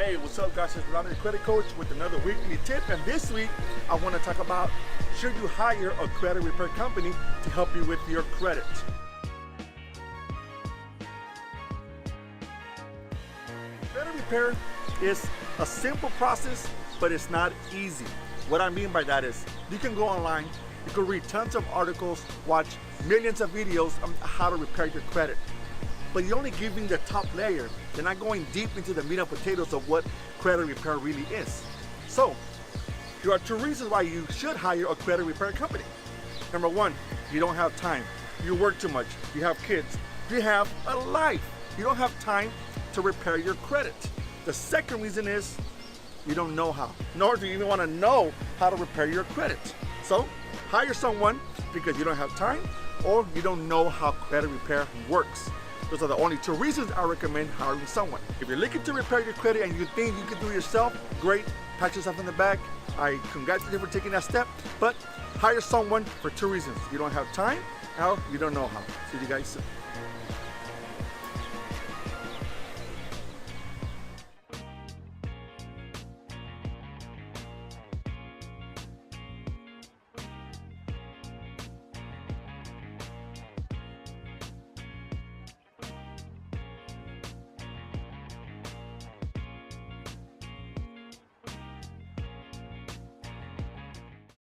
Hey, what's up guys? It's Ronnie the Credit Coach with another weekly tip, and this week I want to talk about should you hire a credit repair company to help you with your credit. Credit repair is a simple process, but it's not easy. What I mean by that is you can go online, you can read tons of articles, watch millions of videos on how to repair your credit. But you're only giving the top layer. You're not going deep into the meat and potatoes of what credit repair really is. So, there are two reasons why you should hire a credit repair company. Number one, you don't have time. You work too much. You have kids. You have a life. You don't have time to repair your credit. The second reason is you don't know how, nor do you even want to know how to repair your credit. So, hire someone because you don't have time or you don't know how credit repair works. Those are the only two reasons I recommend hiring someone. If you're looking to repair your credit and you think you can do it yourself, great, pat yourself in the back. I congratulate you for taking that step, but hire someone for two reasons. You don't have time or you don't know how. See you guys soon.